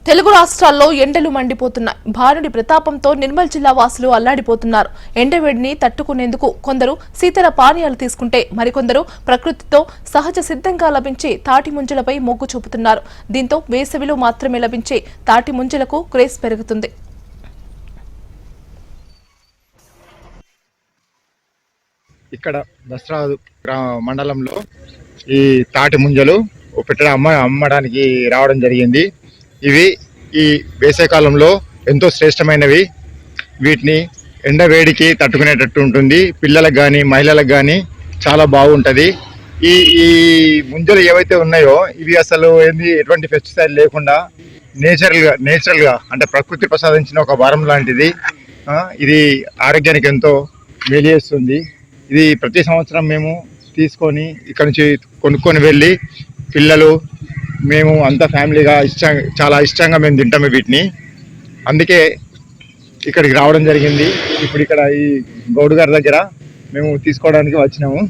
తెలుగు రాష్ట్రాల్లో ఎండలు మండిపోతున్నాయి. భానుడి ప్రతాపంతో నిర్మల్ జిల్లా వాసులు అల్లాడిపోతున్నారు. ఎండవేడిని తట్టుకునేందుకు కొందరు శీతల పానీయాలు తీసుకుంటే మరికొందరు ప్రకృతితో సహజ సిద్ధంగా లభించే తాటి ముంజలపై మొగ్గు చూపుతున్నారు. దీంతో వేసవిలో మాత్రమే లభించే తాటి ముంజలకు క్రేజ్ పెరుగుతుంది. ఇక్కడ దసరాదు మండలంలో ఈ తాటి ముంజలు అమ్మడానికి రావడం జరిగింది. ఇవి ఈ వేసవికాలంలో ఎంతో శ్రేష్టమైనవి. వీటిని ఎండవేడికి తట్టుకునేటట్టు ఉంటుంది. పిల్లలకు కానీ మహిళలకు కానీ చాలా బాగుంటుంది. ఈ ఈ ముంజలు ఏవైతే ఉన్నాయో ఇవి అసలు ఎటువంటి పెస్టిసైడ్ లేకుండా నేచురల్గా అంటే ప్రకృతి ప్రసాదించిన ఒక వరం లాంటిది. ఇది ఆరోగ్యానికి ఎంతో మేలు చేస్తుంది. ఇది ప్రతి సంవత్సరం మేము తీసుకొని ఇక్కడ నుంచి కొనుక్కొని వెళ్ళి పిల్లలు మేము అంతా ఫ్యామిలీగా చాలా ఇష్టంగా మేము తింటాము వీటిని. అందుకే ఇక్కడికి రావడం జరిగింది. ఇప్పుడు ఇక్కడ ఈ గౌడ్ గారి దగ్గర మేము తీసుకోవడానికి వచ్చినాము.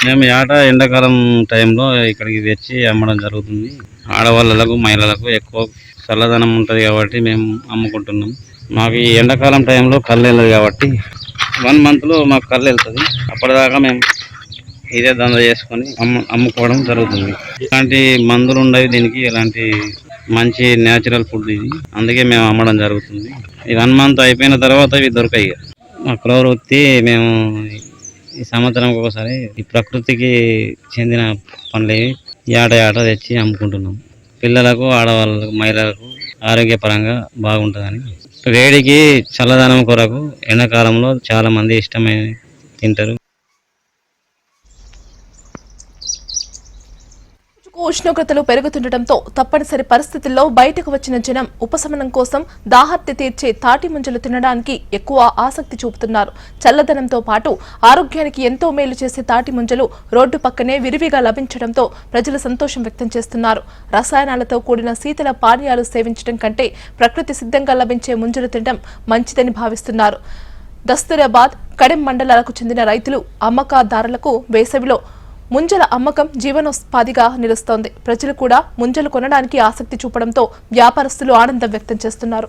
మేము ఎండాకాలం టైంలో ఇక్కడికి తెచ్చి అమ్మడం జరుగుతుంది. ఆడవాళ్ళకు మహిళలకు ఎక్కువ చల్లదనం ఉంటుంది కాబట్టి మేము అమ్ముకుంటున్నాం. మాకు ఈ ఎండాకాలం టైంలో కళ్ళు వెళ్ళదు కాబట్టి 1 monthలో మాకు కళ్ళు వెళ్తుంది. అప్పటిదాకా మేము ఇదే దందా చేసుకొని అమ్ముకోవడం జరుగుతుంది. ఇలాంటి మందులు ఉండవు దీనికి, ఇలాంటి మంచి న్యాచురల్ ఫుడ్ ఇది. అందుకే మేము అమ్మడం జరుగుతుంది. ఈ 1 month అయిపోయిన తర్వాత ఇవి దొరకాయి. మా ప్రవృత్తి మేము ఈ సంవత్సరంకి ఒకసారి ఈ ప్రకృతికి చెందిన పనులు ఏట తెచ్చి అమ్ముకుంటున్నాం. పిల్లలకు ఆడవాళ్ళకు మహిళలకు ఆరోగ్యపరంగా బాగుంటుందని. వేడికి చల్లదనం కొరకు ఎండాకాలంలో చాలా మంది ఇష్టమైన తింటారు. ఉష్ణోగ్రతలు పెరుగుతుండటంతో తప్పనిసరి పరిస్థితుల్లో బయటకు వచ్చిన జనం ఉపశమనం కోసం దాహర్తి తీర్చే తాటి ముంజలు తినడానికి ఎక్కువ ఆసక్తి చూపుతున్నారు. చల్లదనంతో పాటు ఆరోగ్యానికి ఎంతో మేలు చేసే తాటి ముంజలు రోడ్డు పక్కనే విరివిగా లభించడంతో ప్రజలు సంతోషం వ్యక్తం చేస్తున్నారు. రసాయనాలతో కూడిన శీతల పానీయాలు సేవించడం కంటే ప్రకృతి సిద్ధంగా లభించే ముంజలు తినడం మంచిదని భావిస్తున్నారు. దస్తూరాబాద్, కడెం మండలాలకు చెందిన రైతులు అమ్మకాదారులకు వేసవిలో ముంజల అమ్మకం జీవనోపాధిగా నిలుస్తోంది. ప్రజలు కూడా ముంజలు కొనడానికి ఆసక్తి చూపడంతో వ్యాపారస్తులు ఆనందం వ్యక్తం చేస్తున్నారు.